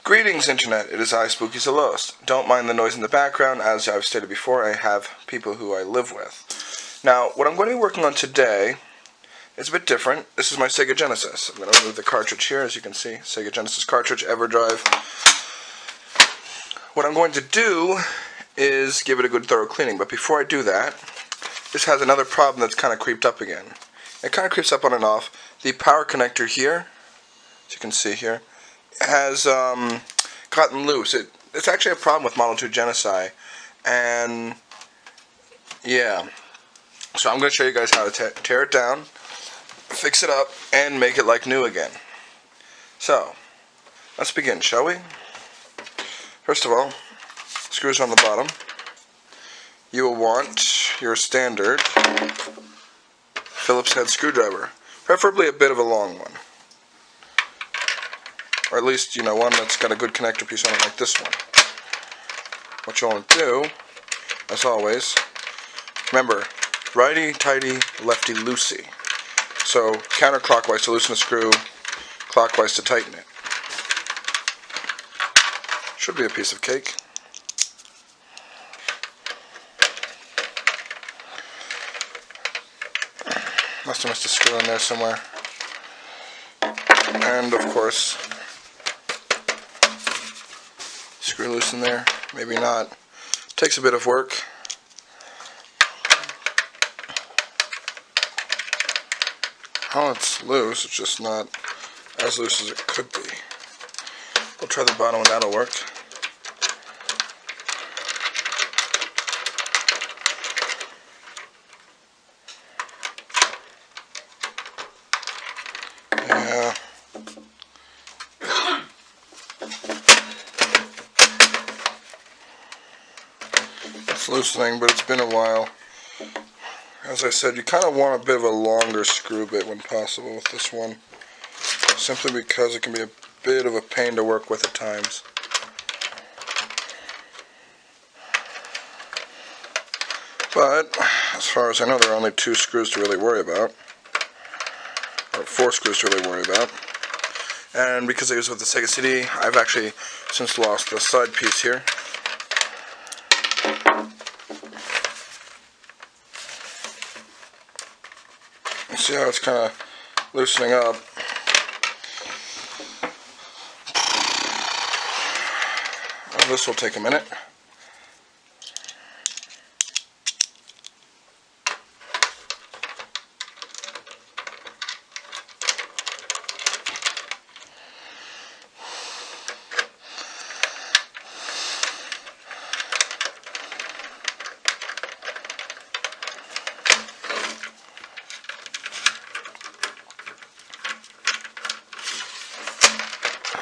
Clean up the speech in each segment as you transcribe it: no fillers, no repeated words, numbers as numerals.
Greetings, Internet. It is I, Spooky Zelos. Don't mind the noise in the background. As I've stated before, I have people who I live with. Now, what I'm going to be working on today is a bit different. This is my Sega Genesis. I'm going to remove the cartridge here, as you can see. Sega Genesis cartridge, EverDrive. What I'm going to do is give it a good thorough cleaning. But before I do that, this has another problem that's kind of creeped up again. It kind of creeps up on and off. The power connector here, as you can see here, has gotten loose. It's actually a problem with Model 2 Genesis, and yeah, so I'm going to show you guys how to tear it down, fix it up, and make it like new again. So, let's begin, shall we? First of all, screws on the bottom. You will want your standard Phillips head screwdriver, preferably a bit of a long one. Or at least, one that's got a good connector piece on it like this one. What you'll want to do, as always, remember, righty-tighty, lefty-loosey. So, counterclockwise to loosen a screw, clockwise to tighten it. Should be a piece of cake. Must have missed a screw in there somewhere. And, of course, screw loose in there, maybe not. Takes a bit of work. Oh, it's loose, it's just not as loose as it could be. We'll try the bottom one, that'll work. Yeah. It's loosening, but it's been a while. As I said, you kind of want a bit of a longer screw bit when possible with this one, simply because it can be a bit of a pain to work with at times. But as far as I know, there are only 2 screws to really worry about, or 4 screws to really worry about. And because I use it with the Sega CD, I've actually since lost the side piece here. See how it's kind of loosening up. Well, this will take a minute.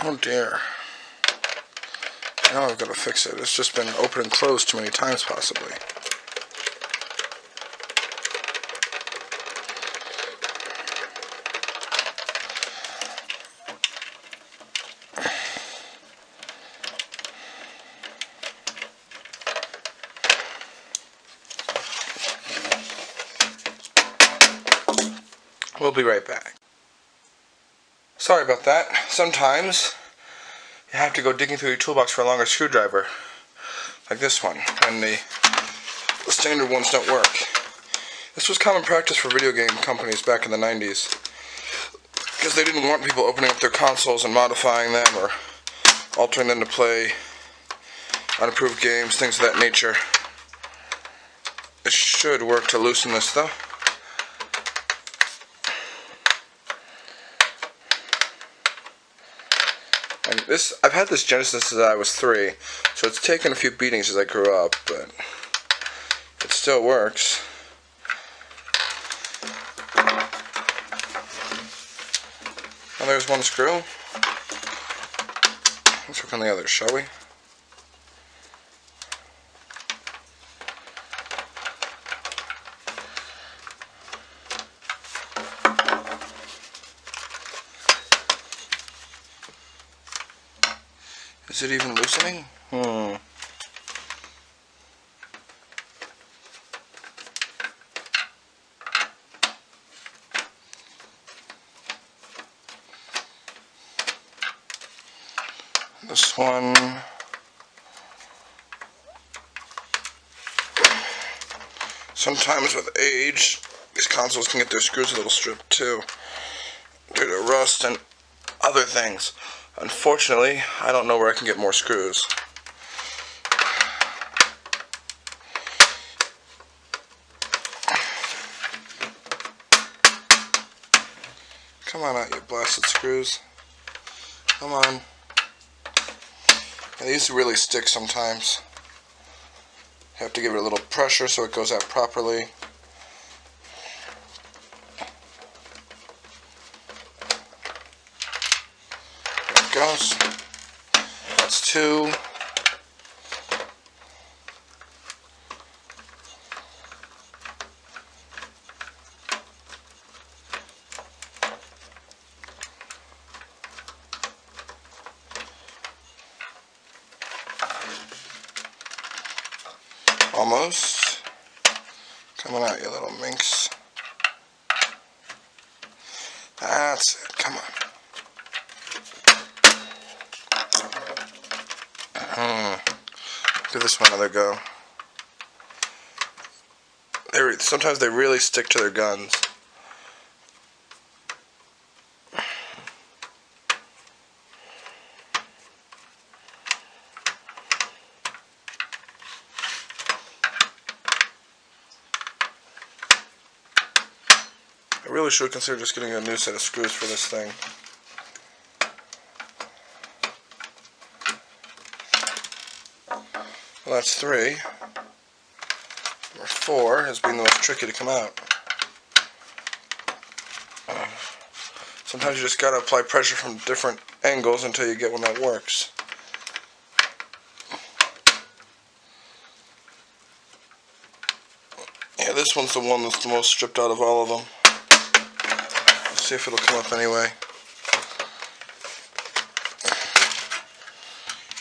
Oh dear. Now I've got to fix it. It's just been open and closed too many times, possibly. We'll be right back. Sorry about that. Sometimes you have to go digging through your toolbox for a longer screwdriver, like this one, and the standard ones don't work. This was common practice for video game companies back in the 90s, because they didn't want people opening up their consoles and modifying them or altering them to play unapproved games, things of that nature. It should work to loosen this though. And I've had this Genesis since I was 3, so it's taken a few beatings as I grew up, but it still works. Well, there's one screw. Let's work on the other, shall we? Is it even loosening? This one. Sometimes with age, these consoles can get their screws a little stripped too, due to rust and other things. Unfortunately, I don't know where I can get more screws. Come on out, you blasted screws. Come on. And these really stick sometimes. You have to give it a little pressure so it goes out properly. There it goes. That's two. Almost. Coming out, you little minx. That's it. Come on. Give this one another go. Sometimes they really stick to their guns. I really should consider just getting a new set of screws for this thing. Well, that's three. Number four has been the most tricky to come out. Sometimes you just gotta apply pressure from different angles until you get one that works. Yeah, this one's the one that's the most stripped out of all of them. Let's see if it'll come up anyway.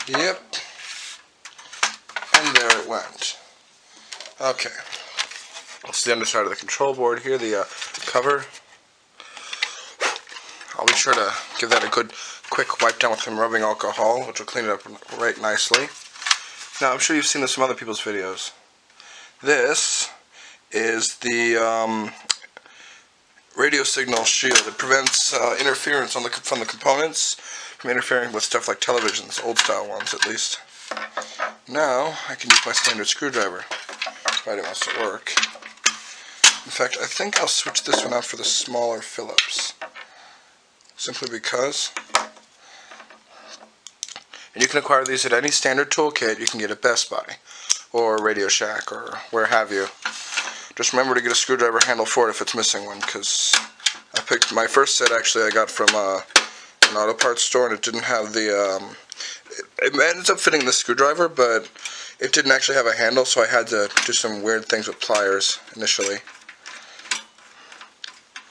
Yep. And there it went. Okay. This is the underside of the control board here, the cover. I'll be sure to give that a good quick wipe down with some rubbing alcohol, which will clean it up right nicely. Now, I'm sure you've seen this in other people's videos. This is the radio signal shield. It prevents interference from the components from interfering with stuff like televisions, old style ones at least. Now I can use my standard screwdriver, provided it wants to work. In fact, I think I'll switch this one out for the smaller Phillips, simply because. And you can acquire these at any standard toolkit you can get at Best Buy or Radio Shack or where have you. Just remember to get a screwdriver handle for it if it's missing one, because I picked my first set actually I got from an auto parts store, and it didn't have the it ends up fitting the screwdriver, but it didn't actually have a handle, so I had to do some weird things with pliers initially.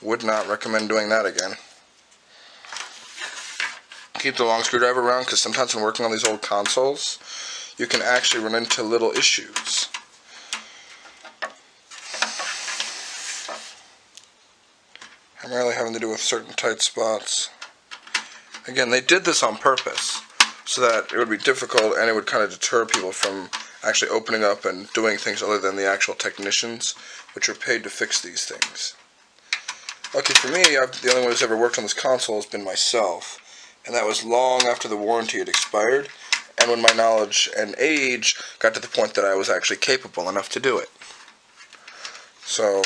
Would not recommend doing that again. Keep the long screwdriver around, because sometimes when working on these old consoles, you can actually run into little issues. Primarily having to do with certain tight spots. Again, they did this on purpose, so that it would be difficult and it would kind of deter people from actually opening up and doing things other than the actual technicians, which are paid to fix these things. Lucky for me, the only one who's ever worked on this console has been myself, and that was long after the warranty had expired, and when my knowledge and age got to the point that I was actually capable enough to do it. So,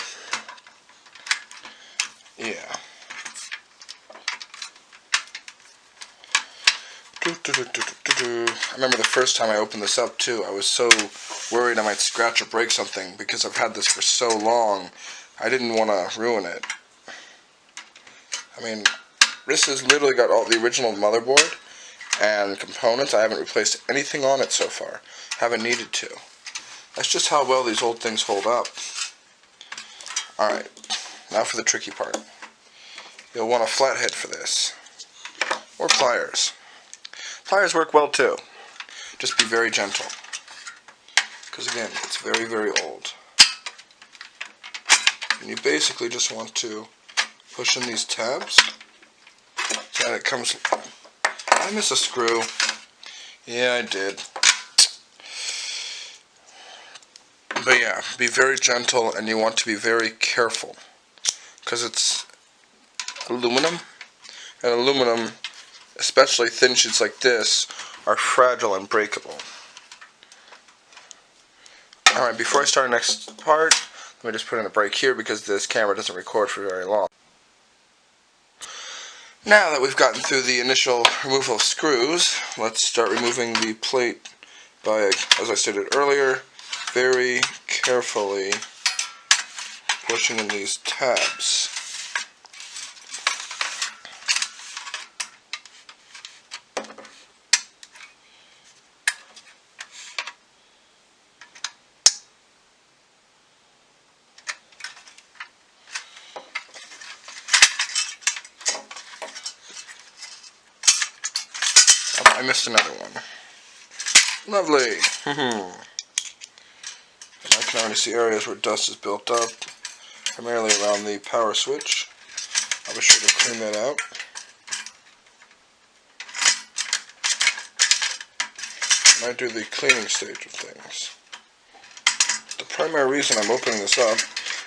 yeah. I remember the first time I opened this up too, I was so worried I might scratch or break something because I've had this for so long. I didn't want to ruin it. I mean, this has literally got all the original motherboard and components. I haven't replaced anything on it so far. Haven't needed to. That's just how well these old things hold up. Alright, now for the tricky part. You'll want a flathead for this. Or pliers. Pliers work well too. Just be very gentle. Because again, it's very, very old. And you basically just want to push in these tabs so that it comes. I miss a screw. Yeah, I did. But yeah, be very gentle, and you want to be very careful, because it's aluminum, and aluminum, especially thin sheets like this, are fragile and breakable. Alright, before I start the next part, let me just put in a break here because this camera doesn't record for very long. Now that we've gotten through the initial removal of screws, let's start removing the plate by, as I stated earlier, very carefully pushing in these tabs. Oh, I missed another one. Lovely. And I can already see areas where dust is built up, primarily around the power switch. I'll be sure to clean that out. And I do the cleaning stage of things. The primary reason I'm opening this up,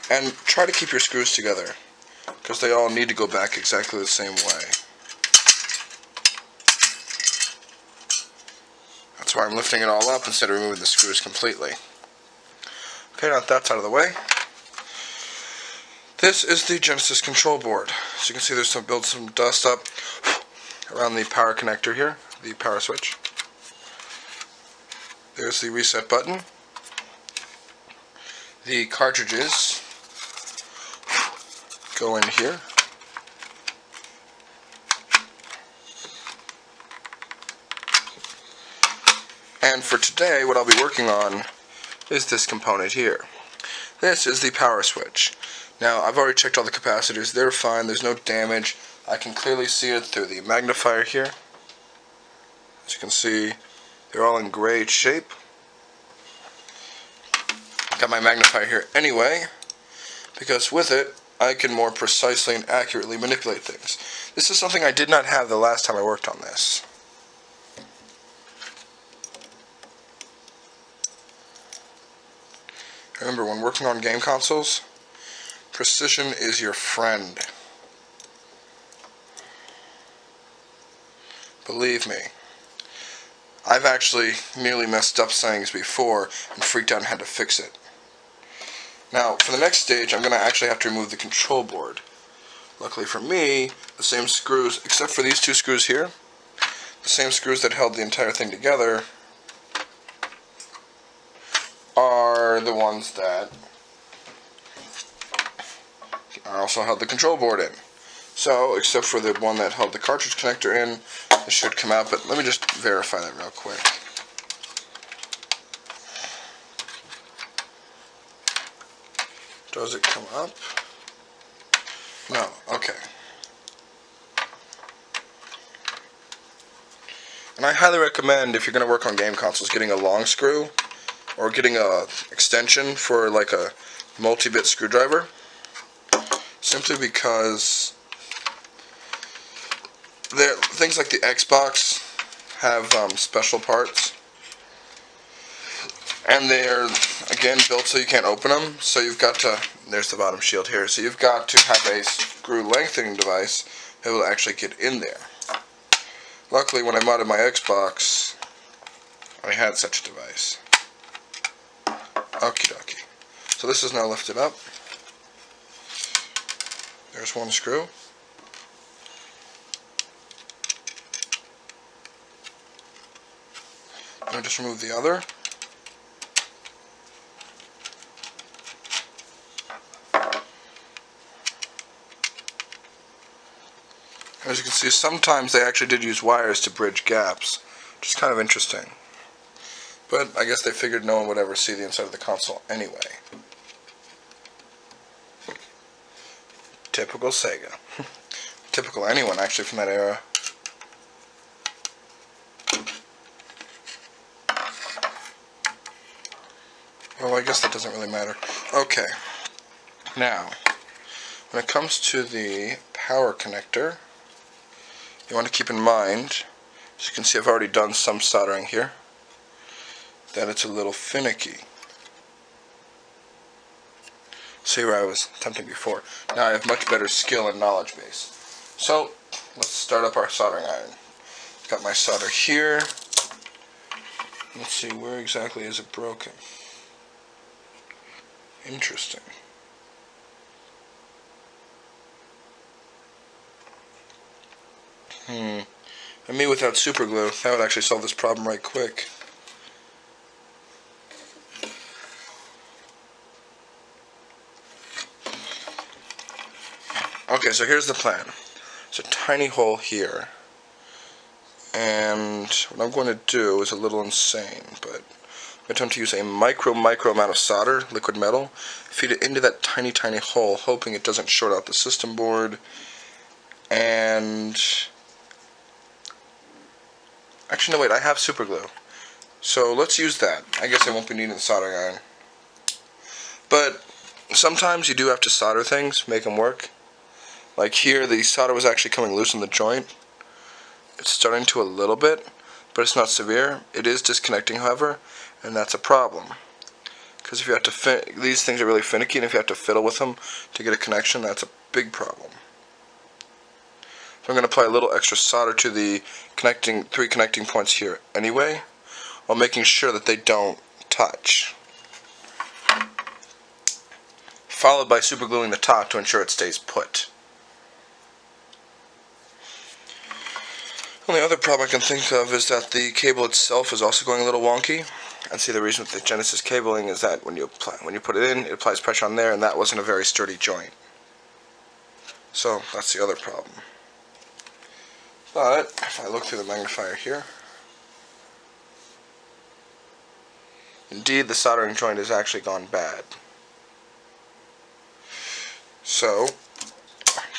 and try to keep your screws together, because they all need to go back exactly the same way. That's why I'm lifting it all up instead of removing the screws completely. Okay, now that that's out of the way, this is the Genesis control board. As you can see, there's some dust up around the power connector here, the power switch. There's the reset button. The cartridges go in here. And for today, what I'll be working on is this component here. This is the power switch. Now, I've already checked all the capacitors. They're fine. There's no damage. I can clearly see it through the magnifier here. As you can see, they're all in great shape. Got my magnifier here anyway, because with it, I can more precisely and accurately manipulate things. This is something I did not have the last time I worked on this. Remember, when working on game consoles, precision is your friend. Believe me, I've actually nearly messed up settings before and freaked out and had to fix it. Now, for the next stage, I'm going to actually have to remove the control board. Luckily for me, the same screws, except for these two screws here, the same screws that held the entire thing together are the ones that also held the control board in. So, except for the one that held the cartridge connector in, it should come out, but let me just verify that real quick. Does it come up? No, okay. And I highly recommend, if you're going to work on game consoles, getting a long screw or getting a extension for like a multi-bit screwdriver, simply because things like the Xbox have special parts, and they're again built so you can't open them, so you've got to, there's the bottom shield here, so you've got to have a screw lengthening device that will actually get in there. Luckily, when I modded my Xbox, I had such a device. Okie dokie. So this is now lifted up. There's one screw. Let me just remove the other. As you can see, sometimes they actually did use wires to bridge gaps, which is kind of interesting. But I guess they figured no one would ever see the inside of the console anyway. Typical Sega. Typical anyone, actually, from that era. Well, I guess that doesn't really matter. Okay. Now, when it comes to the power connector, you want to keep in mind As you can see, I've already done some soldering here. That it's a little finicky. See where I was attempting before. Now I have much better skill and knowledge base. So, let's start up our soldering iron. Got my solder here. Let's see, where exactly is it broken? Interesting. And me without super glue, that would actually solve this problem right quick. Okay, so here's the plan. It's a tiny hole here. And what I'm going to do is a little insane, but I'm going to attempt to use a micro amount of solder, liquid metal, feed it into that tiny hole, hoping it doesn't short out the system board. And actually, no, wait, I have super glue. So let's use that. I guess I won't be needing the soldering iron. But sometimes you do have to solder things, make them work. Like here, the solder was actually coming loose in the joint. It's starting to a little bit, but it's not severe. It is disconnecting, however, and that's a problem. Because if you have to these things are really finicky, and if you have to fiddle with them to get a connection, that's a big problem. So I'm going to apply a little extra solder to the three connecting points here anyway, while making sure that they don't touch. Followed by super gluing the top to ensure it stays put. The only other problem I can think of is that the cable itself is also going a little wonky. And see, the reason with the Genesis cabling is that when you put it in, it applies pressure on there, and that wasn't a very sturdy joint. So that's the other problem. But if I look through the magnifier here, indeed the soldering joint has actually gone bad. So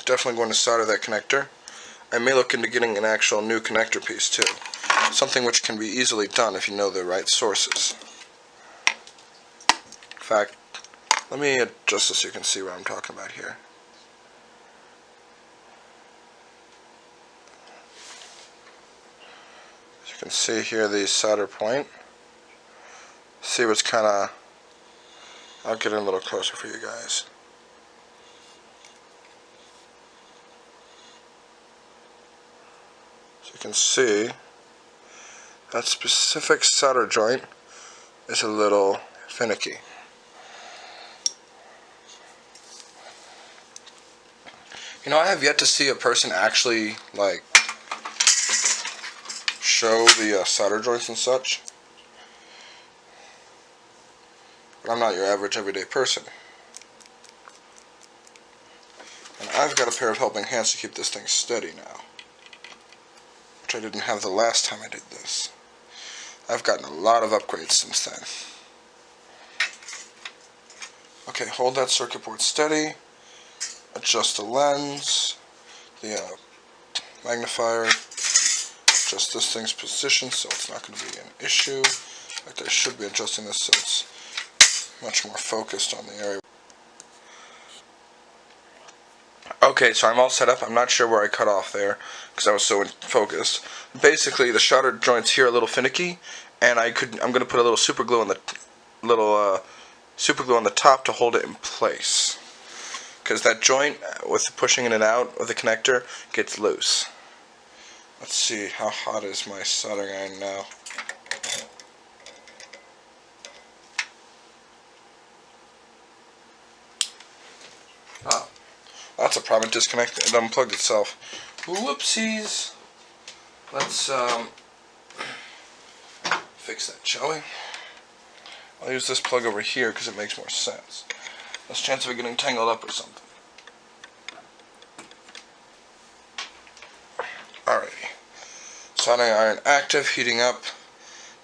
definitely going to solder that connector. I may look into getting an actual new connector piece too. Something which can be easily done if you know the right sources. In fact, let me adjust this so you can see what I'm talking about here. As you can see here, the solder point. See what's kind of... I'll get in a little closer for you guys. You can see that specific solder joint is a little finicky. You know, I have yet to see a person actually show the solder joints and such. But I'm not your average everyday person. And I've got a pair of helping hands to keep this thing steady now. I didn't have the last time I did this. I've gotten a lot of upgrades since then. Okay, hold that circuit board steady. Adjust the lens, the magnifier. Adjust this thing's position so it's not going to be an issue. In fact, I should be adjusting this so it's much more focused on the area. Okay, so I'm all set up. I'm not sure where I cut off there because I was so focused. Basically, the solder joints here are a little finicky, and I'm going to put a little super glue on the top to hold it in place. Because that joint, with the pushing in and out of the connector, gets loose. Let's see, how hot is my soldering iron now? Oh. That's a problem. It disconnected. It unplugged itself. Whoopsies. Let's fix that, shall we? I'll use this plug over here because it makes more sense. Less chance of it getting tangled up or something. Alrighty. Soldering iron active, heating up.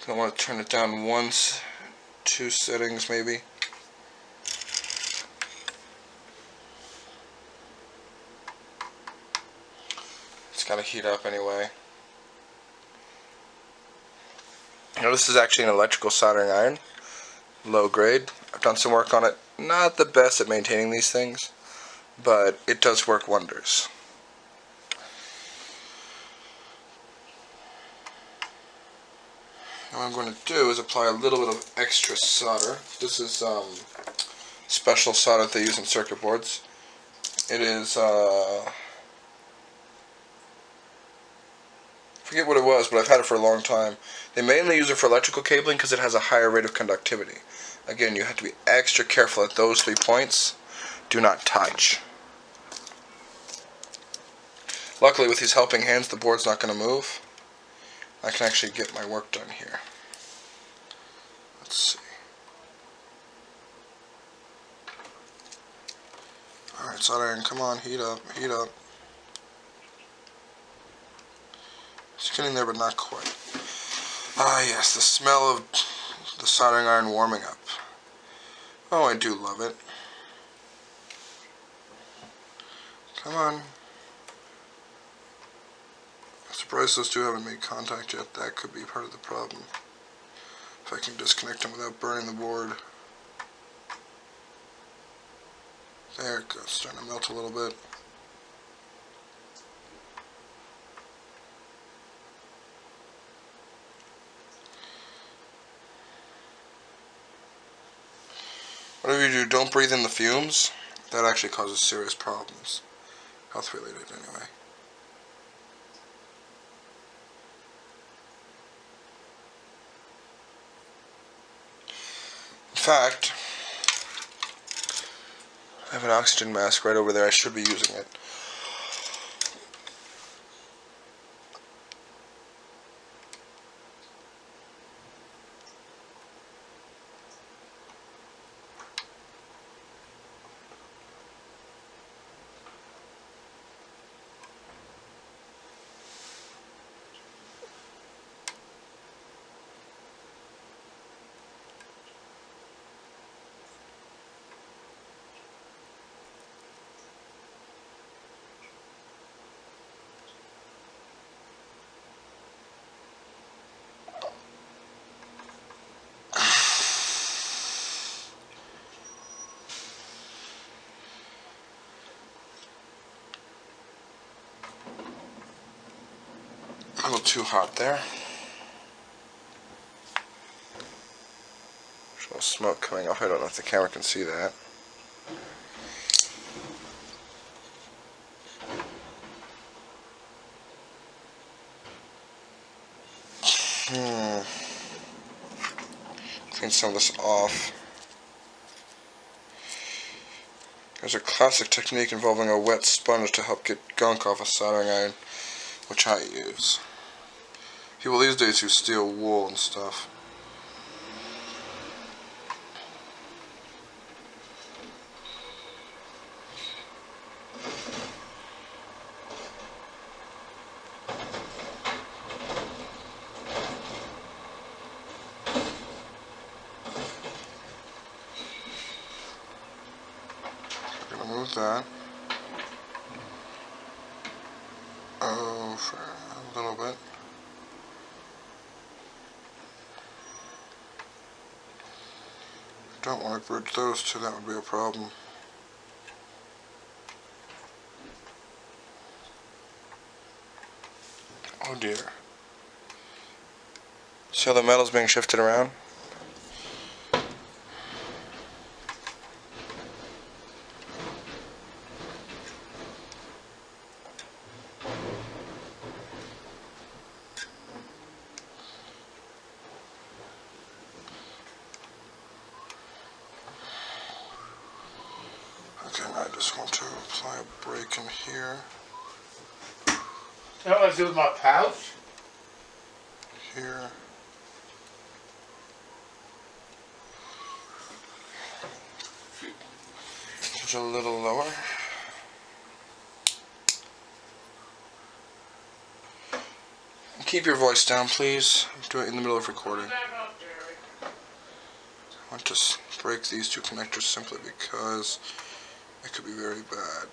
I want to turn it down once, 2 settings maybe. Got to heat up anyway. You know, this is actually an electrical soldering iron, low grade. I've done some work on it. Not the best at maintaining these things, but it does work wonders. What I'm going to do is apply a little bit of extra solder. This is special solder that they use in circuit boards. It is, forget what it was, but I've had it for a long time. They mainly use it for electrical cabling because it has a higher rate of conductivity. Again, you have to be extra careful at those 3 points. Do not touch. Luckily, with these helping hands, the board's not going to move. I can actually get my work done here. Let's see. Alright, soldering, come on, heat up, heat up. It's getting there, but not quite. Ah, yes, the smell of the soldering iron warming up. Oh, I do love it. Come on. I'm surprised those two haven't made contact yet. That could be part of the problem. If I can disconnect them without burning the board. There it goes, starting to melt a little bit. Whatever you do, don't breathe in the fumes. That actually causes serious problems. Health related, anyway. In fact, I have an oxygen mask right over there. I should be using it. A little too hot there. There's a little smoke coming off. I don't know if the camera can see that. Clean some of this off. There's a classic technique involving a wet sponge to help get gunk off a soldering iron, which I use. People these days use steel wool and stuff. I'm gonna move that over a little bit. Don't want to bridge those two, that would be a problem. Oh dear. See how the metal's being shifted around? Okay, now I just want to apply a break in here. You know what I do with my pouch? Here. Push a little lower. And keep your voice down, please. I'm doing it in the middle of recording. I want to break these two connectors simply because it could be very bad.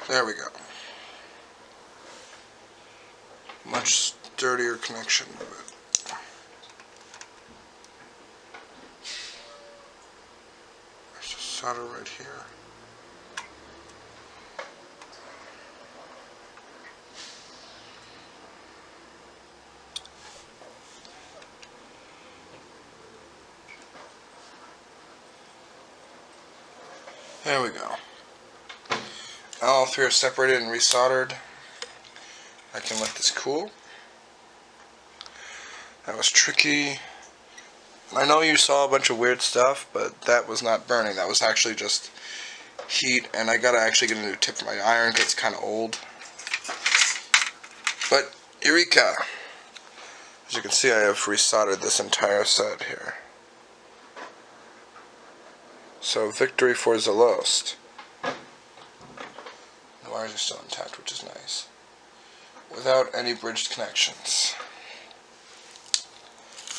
There we go. Much sturdier connection of it. There's just solder right here. There we go. All three are separated and resoldered. I can let this cool. That was tricky. I know you saw a bunch of weird stuff, but that was not burning. That was actually just heat, and I gotta actually get a new tip for my iron because it's kind of old. But eureka! As you can see, I have resoldered this entire set here. So victory for Zelost. The wires are still intact, which is nice. Without any bridged connections.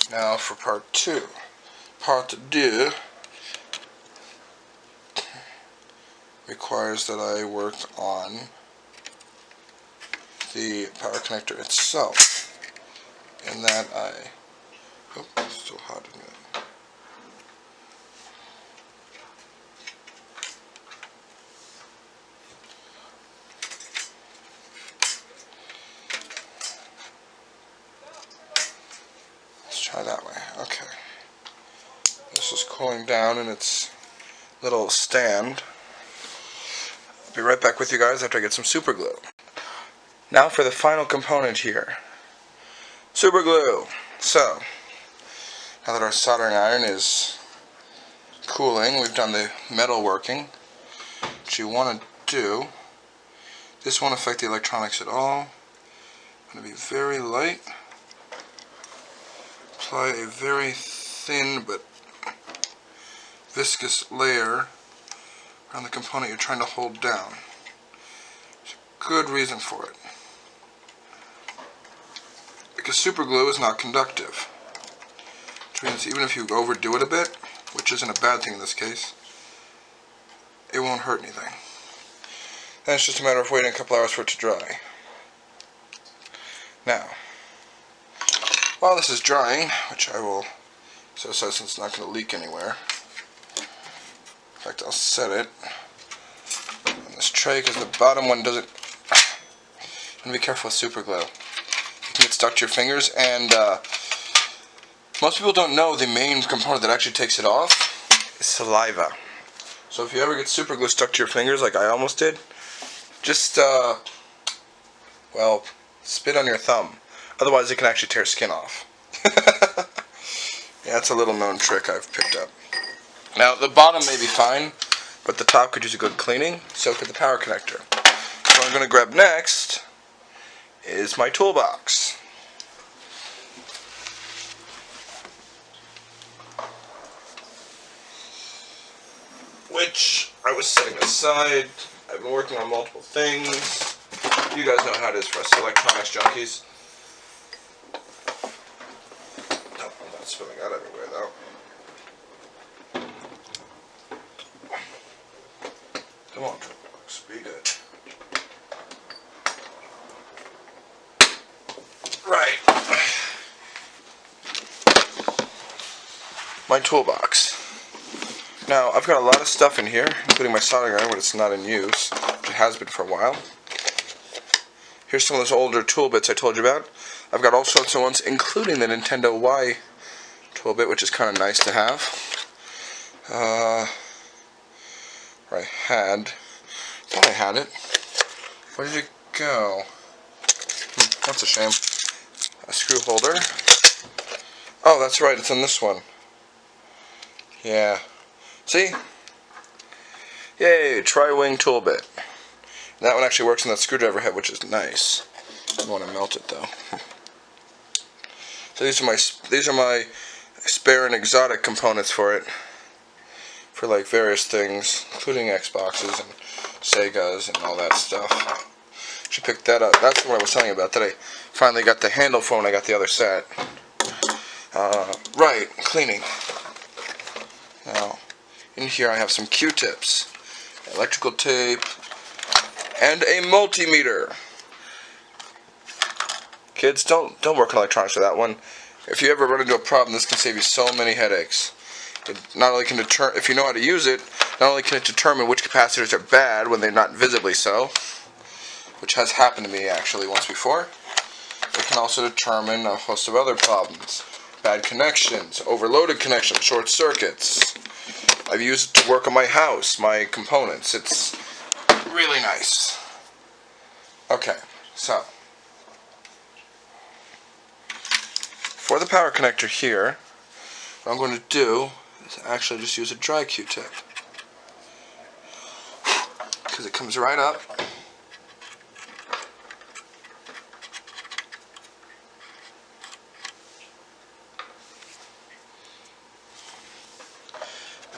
Now for part 2. Part 2 requires that I work on the power connector itself. And that it's still hot in it. Try that way. Okay. This is cooling down in its little stand. I'll be right back with you guys after I get some super glue. Now for the final component here. Super glue. So, now that our soldering iron is cooling, we've done the metal working. What you want to do, this won't affect the electronics at all. I'm going to be very light. Apply a very thin but viscous layer around the component you're trying to hold down. There's a good reason for it. Because super glue is not conductive. Which means even if you overdo it a bit, which isn't a bad thing in this case, it won't hurt anything. Then it's just a matter of waiting a couple hours for it to dry. Now, while this is drying, which I will set aside since it's not going to leak anywhere. In fact, I'll set it on this tray because the bottom one doesn't. And be careful with super glue. You can get stuck to your fingers, and most people don't know the main component that actually takes it off is saliva. So if you ever get super glue stuck to your fingers, like I almost did, just well, spit on your thumb. Otherwise, it can actually tear skin off. Yeah, that's a little known trick I've picked up. Now, the bottom may be fine, but the top could use a good cleaning, so could the power connector. So what I'm going to grab next is my toolbox. Which I was setting aside. I've been working on multiple things. You guys know how it is for us electronics junkies. Spilling out everywhere though. Come on, toolbox, be good. Right. My toolbox. Now, I've got a lot of stuff in here, including my soldering iron when it's not in use, which it has been for a while. Here's some of those older tool bits I told you about. I've got all sorts of ones, including the Nintendo Y tool bit, which is kind of nice to have. Where I thought I had it. Where did it go? That's a shame. A screw holder. Oh, that's right, it's in this one. Yeah. See? Yay, tri-wing tool bit. That one actually works in that screwdriver head, which is nice. I don't want to melt it though. So these are my spare and exotic components for it, for like various things, including Xboxes and Segas and all that stuff. Should pick that up. That's what I was telling you about, that I finally got the handle for when I got the other set. Right, cleaning. Now, in here I have some Q-tips, electrical tape, and a multimeter. Kids, don't work on electronics for that one. If you ever run into a problem, this can save you so many headaches. It not only can determine, if you know how to use it, not only can it determine which capacitors are bad when they're not visibly so, which has happened to me actually once before, it can also determine a host of other problems. Bad connections, overloaded connections, short circuits. I've used it to work on my house, my components. It's really nice. Okay, so for the power connector here, what I'm going to do is actually just use a dry Q-tip, because it comes right up.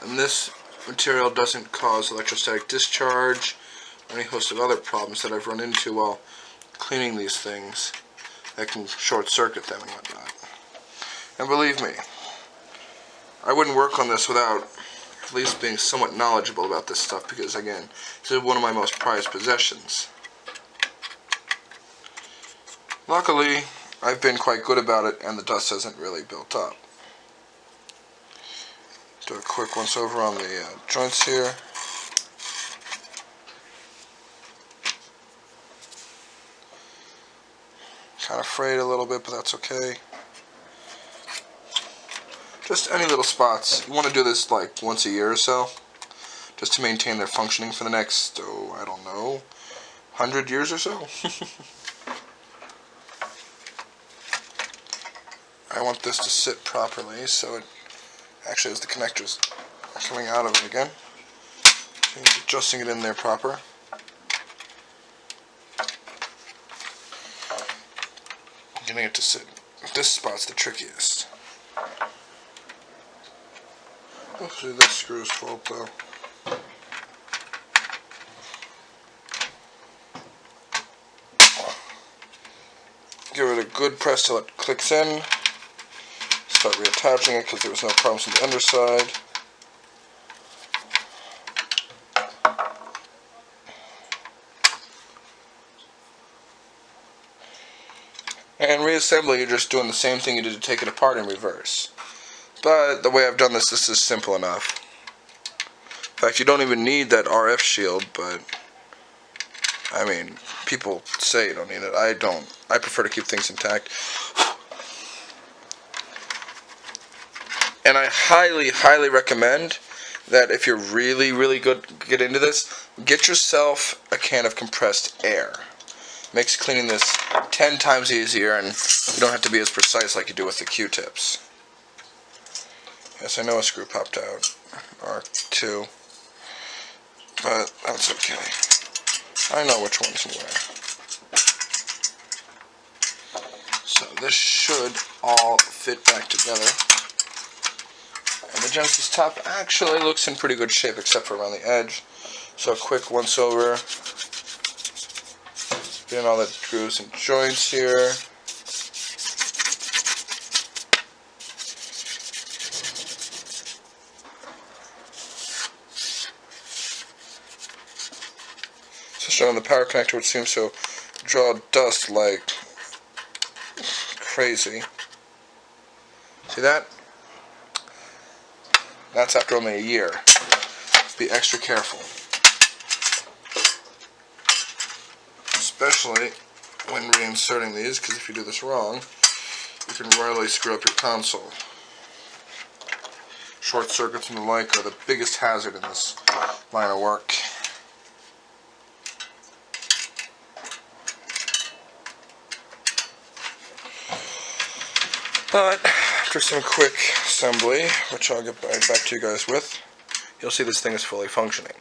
And this material doesn't cause electrostatic discharge or any host of other problems that I've run into while cleaning these things that can short circuit them and whatnot. And believe me, I wouldn't work on this without at least being somewhat knowledgeable about this stuff, because again, this is one of my most prized possessions. Luckily, I've been quite good about it and the dust hasn't really built up. Do a quick once over on the joints here. Kind of frayed a little bit, but that's okay. Just any little spots. You want to do this like once a year or so, just to maintain their functioning for the next, I don't know, 100 years or so. I want this to sit properly, so it actually has the connectors coming out of it again. So just adjusting it in there proper. Getting it to sit. This spot's the trickiest. Hopefully this screw's fault though. Give it a good press till it clicks in. Start reattaching it because there was no problems on the underside. And reassembly, you're just doing the same thing you did to take it apart in reverse. But the way I've done this is simple enough. In fact, you don't even need that RF shield, but I mean, people say you don't need it. I don't. I prefer to keep things intact. And I highly, highly recommend that if you're really, really good to get into this, get yourself a can of compressed air. Makes cleaning this 10 times easier, and you don't have to be as precise like you do with the Q-tips. Yes, I know a screw popped out, or two, but that's okay. I know which one's where. So this should all fit back together. And the Genesis top actually looks in pretty good shape except for around the edge. So a quick once over. Getting all the grooves and joints here. Especially on the power connector, which seems to draw dust like crazy. See that? That's after only a year. Be extra careful. Especially when reinserting these, because if you do this wrong, you can royally screw up your console. Short circuits and the like are the biggest hazard in this line of work. But after some quick assembly, which I'll get right back to you guys with, you'll see this thing is fully functioning.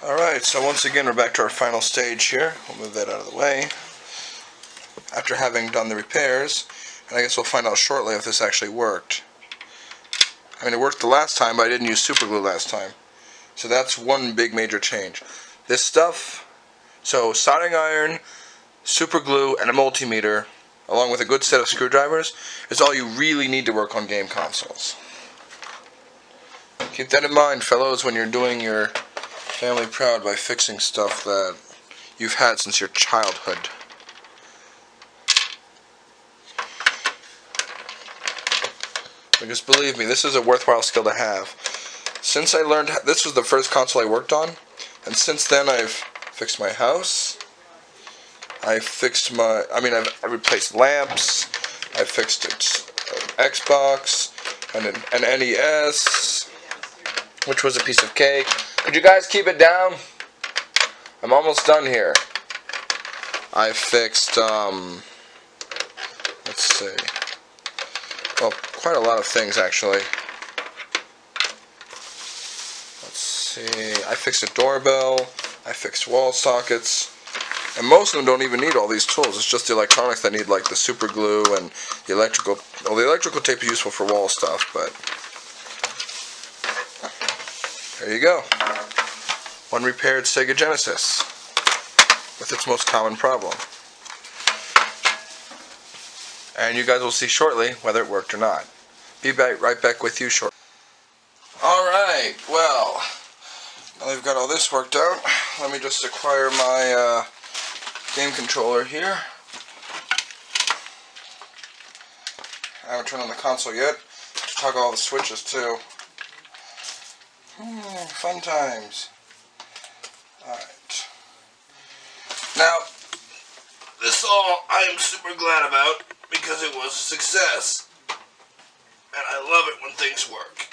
Alright, so once again we're back to our final stage here. We'll move that out of the way. After having done the repairs, and I guess we'll find out shortly if this actually worked. I mean, it worked the last time, but I didn't use super glue last time. So that's one big major change. This stuff, so soldering iron, super glue, and a multimeter, along with a good set of screwdrivers, is all you really need to work on game consoles. Keep that in mind, fellows, when you're doing your family proud by fixing stuff that you've had since your childhood. Because believe me, this is a worthwhile skill to have. Since I learned, this was the first console I worked on, and since then I've fixed my house, I've fixed my, I've replaced lamps, I've fixed an Xbox, and an NES, which was a piece of cake. Could you guys keep it down? I'm almost done here. I fixed, let's see, well, quite a lot of things actually. Let's see, I fixed a doorbell, I fixed wall sockets, and most of them don't even need all these tools. It's just the electronics that need like the super glue and the electrical, well, the electrical tape is useful for wall stuff, but there you go. One repaired Sega Genesis with its most common problem. And you guys will see shortly whether it worked or not. Be right back with you shortly. Alright, well, now we've got all this worked out, let me just acquire my game controller here. I haven't turned on the console yet. Toggle all the switches too. Fun times. Alright. Now, this all I am super glad about because it was a success. And I love it when things work.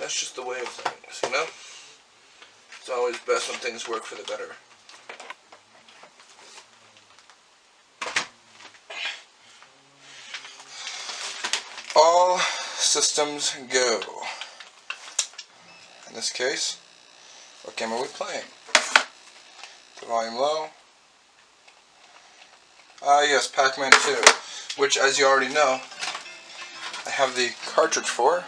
That's just the way of things, you know? It's always best when things work for the better. All systems go. In this case, what game are we playing? The volume low. Yes, Pac-Man 2, which, as you already know, I have the cartridge for.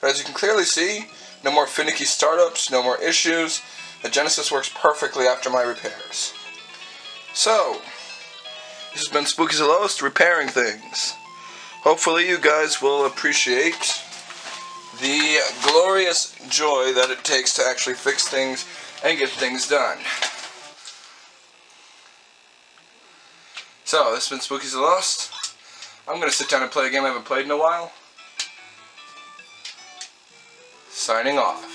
But as you can clearly see, no more finicky startups, no more issues. The Genesis works perfectly after my repairs. So, this has been Spooky's the Lowest, repairing things. Hopefully you guys will appreciate the glorious joy that it takes to actually fix things and get things done. So, this has been Spooky's the Lost. I'm going to sit down and play a game I haven't played in a while. Signing off.